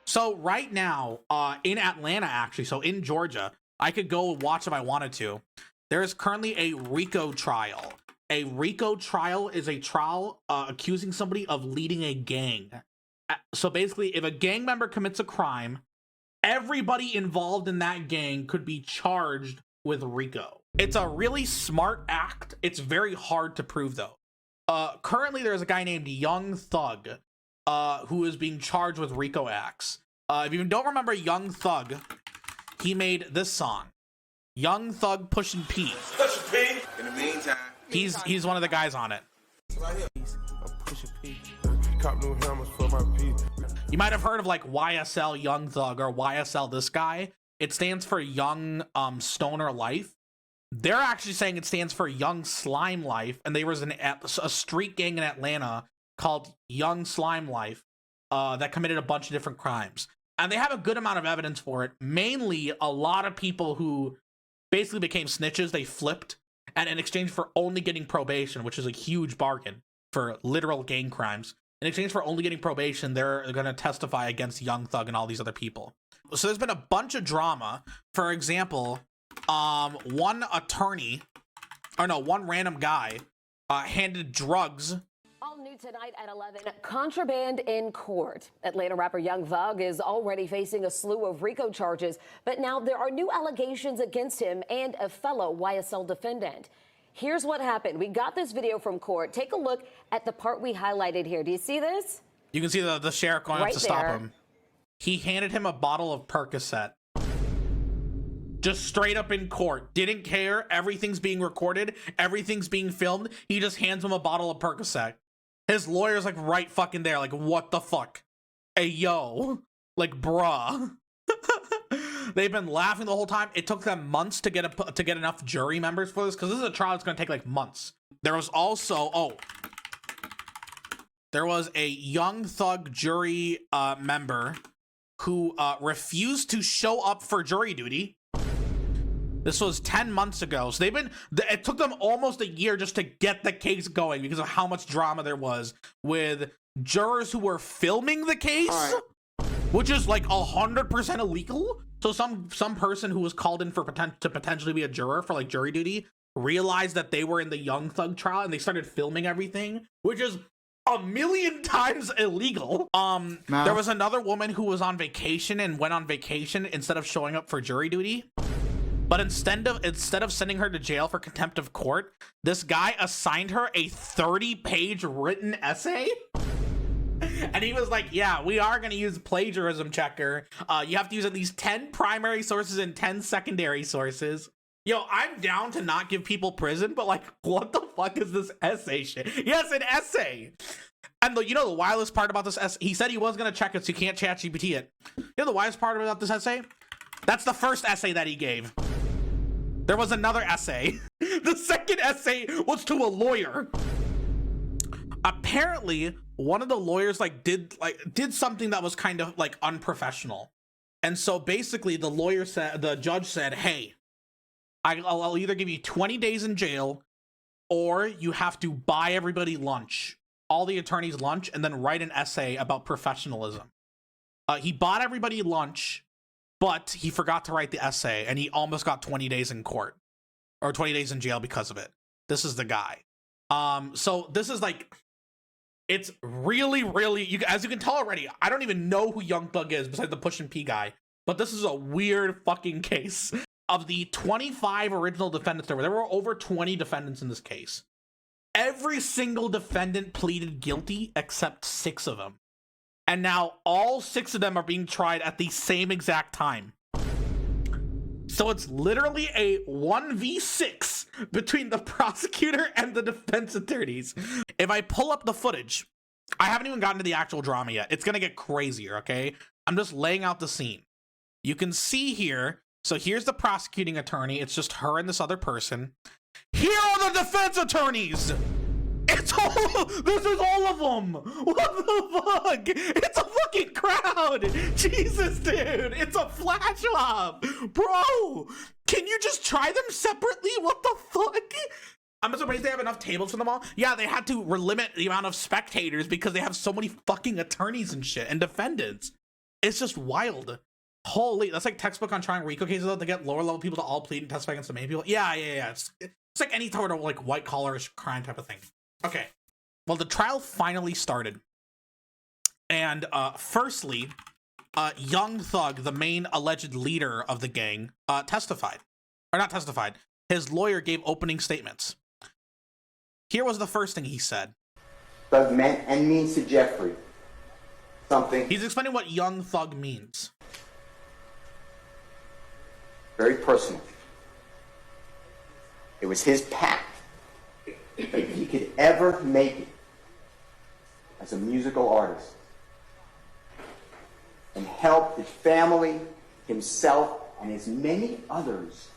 So right now, in Atlanta, actually, so in Georgia, I could go watch if I wanted to. There is currently a RICO trial. A RICO trial is a trial accusing somebody of leading a gang. So basically, if a gang member commits a crime, everybody involved in that gang could be charged with RICO. It's a really smart act. It's very hard to prove, though. Currently, there's a guy named Young Thug who is being charged with RICO acts. If you don't remember Young Thug, he made this song. Young Thug Pushin' P. Pushin' P. In the meantime, he's one of the guys on it. Right here. I'm Pushin' P. Cop new helmets for my P. You might have heard of like YSL Young Thug or YSL this guy. It stands for Young Stoner Life. They're actually saying it stands for Young Slime Life, and there was a street gang in Atlanta called Young Slime Life that committed a bunch of different crimes. And they have a good amount of evidence for it. Mainly, a lot of people who basically became snitches, they flipped, and in exchange for only getting probation, which is a huge bargain for literal gang crimes, in exchange for only getting probation, they're going to testify against Young Thug and all these other people. So there's been a bunch of drama. For example, one random guy handed drugs. All new tonight at 11, contraband in court. Atlanta rapper Young Thug is already facing a slew of RICO charges, but now there are new allegations against him and a fellow YSL defendant. Here's what happened. We got this video from court. Take a look at the part we highlighted here. Do you see this? You can see the sheriff going up to stop him. He handed him a bottle of Percocet. Just straight up in court. Didn't care. Everything's being recorded. Everything's being filmed. He just hands him a bottle of Percocet. His lawyer's like right fucking there. Like, what the fuck? Hey, yo. Like, bruh. They've been laughing the whole time. It took them months to get enough jury members for this, because this is a trial that's going to take like months. There was also, there was a Young Thug jury member who refused to show up for jury duty. This was 10 months ago. So it took them almost a year just to get the case going because of how much drama there was with jurors who were filming the case, which is like 100% illegal. So some person who was called in to potentially be a juror for like jury duty realized that they were in the Young Thug trial and they started filming everything, which is a million times illegal. There was another woman who was on vacation and went on vacation instead of showing up for jury duty. But instead of sending her to jail for contempt of court, this guy assigned her a 30-page written essay. And he was like, yeah, we are going to use plagiarism checker. You have to use at least 10 primary sources and 10 secondary sources. Yo, I'm down to not give people prison, but like, what the fuck is this essay shit? Yes, an essay. And you know the wildest part about this essay? He said he was going to check it, so you can't chat GPT it. You know the wildest part about this essay? That's the first essay that he gave. There was another essay. The second essay was to a lawyer. Apparently, one of the lawyers did something that was kind of like unprofessional. And so basically the judge said, hey, I'll either give you 20 days in jail or you have to buy everybody lunch, all the attorneys lunch, and then write an essay about professionalism. He bought everybody lunch, but he forgot to write the essay, and he almost got 20 days in court, or 20 days in jail because of it. This is the guy. So this is like, it's really, really, as you can tell already, I don't even know who Young Thug is besides the Pushin' P guy, but this is a weird fucking case. Of the 25 original defendants there were over 20 defendants in this case. Every single defendant pleaded guilty except 6 of them. And now all 6 of them are being tried at the same exact time. So it's literally a 1v6 between the prosecutor and the defense attorneys. If I pull up the footage, I haven't even gotten to the actual drama yet. It's gonna get crazier, okay? I'm just laying out the scene. You can see here, so here's the prosecuting attorney. It's just her and this other person. Here are the defense attorneys! This is all of them. What the fuck? It's a fucking crowd. Jesus, dude. It's a flash mob. Bro, can you just try them separately? What the fuck? I'm surprised they have enough tables for them all. Yeah, they had to limit the amount of spectators because they have so many fucking attorneys and shit and defendants. It's just wild. Holy, that's like textbook on trying RICO cases to get lower level people to all plead and testify against the main people. Yeah. It's like any sort of like white collar crime type of thing. Okay. Well, the trial finally started. And firstly, Young Thug, the main alleged leader of the gang, testified. Or not testified. His lawyer gave opening statements. Here was the first thing he said. Thug meant and means to Jeffrey something. He's explaining what Young Thug means. Very personal. It was his pact that if he could ever make it as a musical artist and help his family, himself, and as many others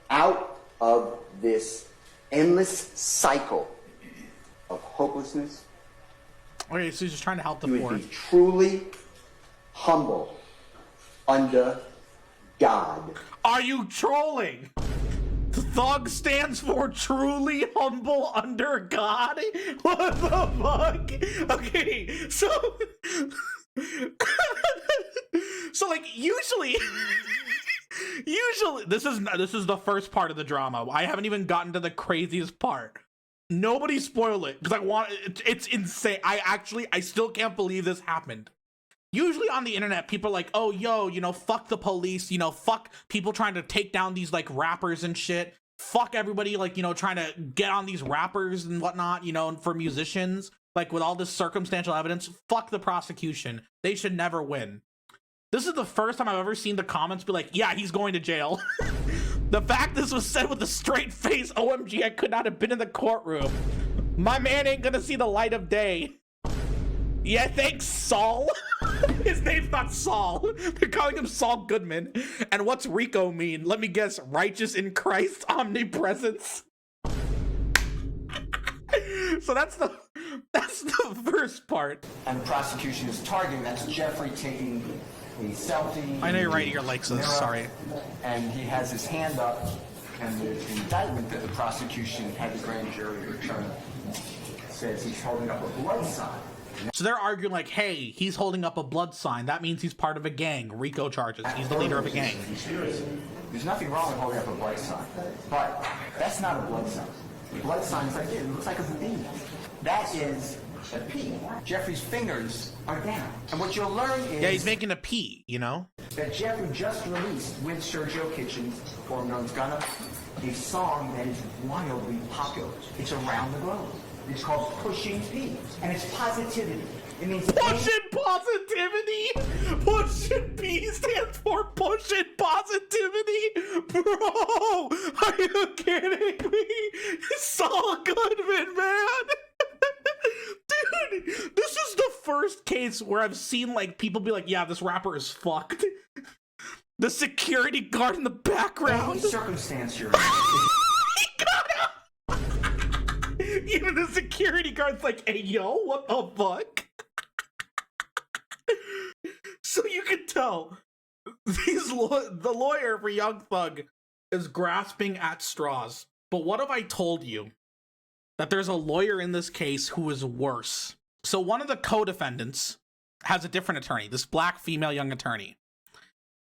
out of this endless cycle of hopelessness. Okay, so he's just trying to help the He poor. would be truly humble under God. Are you trolling? Thug stands for truly humble under God? What the fuck? Okay, so... so like, usually... this is the first part of the drama. I haven't even gotten to the craziest part. Nobody spoil it, because it's insane. I still can't believe this happened. Usually on the internet, people are like, oh, yo, you know, fuck the police, you know, fuck people trying to take down these, like, rappers and shit. Fuck everybody, like, you know, trying to get on these rappers and whatnot, you know, for musicians. Like, with all this circumstantial evidence, fuck the prosecution. They should never win. This is the first time I've ever seen the comments be like, yeah, he's going to jail. The fact this was said with a straight face, OMG, I could not have been in the courtroom. My man ain't gonna see the light of day. Yeah, thanks, Saul. His name's not Saul. They're calling him Saul Goodman. And what's Rico mean? Let me guess, righteous in Christ's omnipresence. So that's the first part. And the prosecution is targeting, that's Jeffrey taking a selfie. I know you're right here, Lexus, sorry. And he has his hand up, and the indictment that the prosecution had the grand jury return says he's holding up a blood sign. So they're arguing like, hey, he's holding up a blood sign. That means he's part of a gang. RICO charges. He's the leader of a gang. There's nothing wrong with holding up a blood sign, but that's not a blood sign. The blood sign's like it looks like a V. That is a P. Jeffrey's fingers are down. And what you'll learn is... Yeah, he's making a P, you know? That Jeffrey just released with Sergio Kitchens, formerly known as Gunna, a song that is wildly popular. It's around the globe. It's called Pushing P, and it's positivity. It means pushing positivity. Pushing P stands for pushing positivity. Bro, are you kidding me? Saul Goodman, man. Dude, this is the first case where I've seen like people be like, yeah, this rapper is fucked. The security guard in the background. Any circumstance you're in. Even the security guard's like, hey, yo, what the fuck? So you can tell the lawyer for Young Thug is grasping at straws. But what if I told you that there's a lawyer in this case who is worse? So one of the co-defendants has a different attorney, this black female young attorney.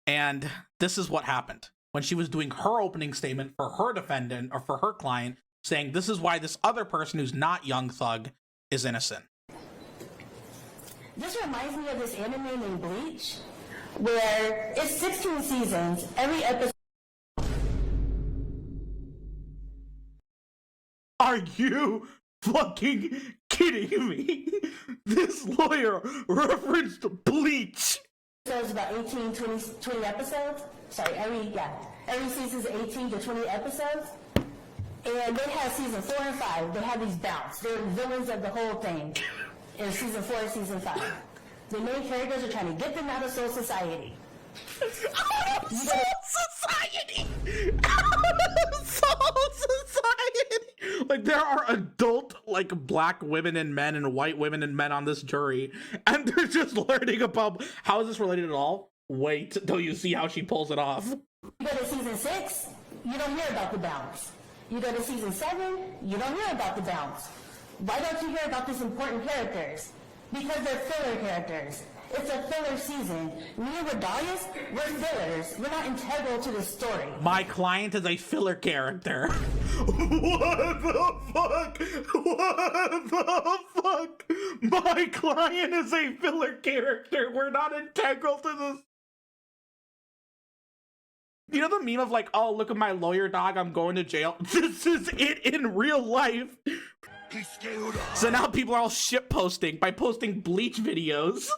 And this is what happened. When she was doing her opening statement for her defendant or for her client, saying this is why this other person who's not Young Thug is innocent. This reminds me of this anime named Bleach, where it's 16 seasons, every episode... Are you fucking kidding me? This lawyer referenced Bleach. So it's about 18, 20 episodes. Sorry, every season's 18 to 20 episodes. And they have season 4 and 5. They have these bouts. They're villains of the whole thing in season 4 and season 5. The main characters are trying to get them out of Soul Society. Out of Soul Society! Out of Soul Society! Like, there are adult, like, black women and men and white women and men on this jury, and they're just learning about how is this related at all? Wait till you see how she pulls it off. You go to season 6, you don't hear about the bounce. You go to season 7, you don't hear about the bounce. Why don't you hear about these important characters? Because they're filler characters. It's a filler season. Me and Redalius, we're fillers. We're not integral to the story. My client is a filler character. What the fuck? What the fuck? My client is a filler character. We're not integral to this. You know the meme of like, oh, look at my lawyer dog, I'm going to jail. This is it in real life. So now people are all shit posting by posting Bleach videos.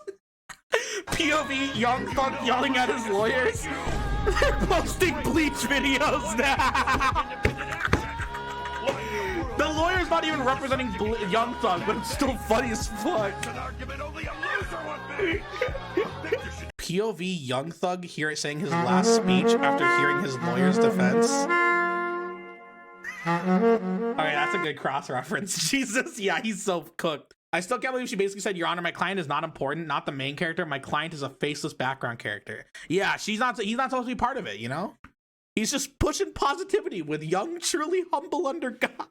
POV Young Thug yelling at his lawyers. They're posting Bleach videos now. The lawyer's not even representing Young Thug, but it's still funny as fuck. POV Young Thug saying his last speech after hearing his lawyer's defense. Alright, that's a good cross reference. Jesus, yeah, he's so cooked. I still can't believe she basically said, Your Honor, my client is not important, not the main character. My client is a faceless background character. Yeah, he's not supposed to be part of it, you know? He's just pushing positivity with young, truly humble under God.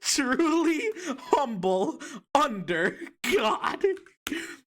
Truly humble under God.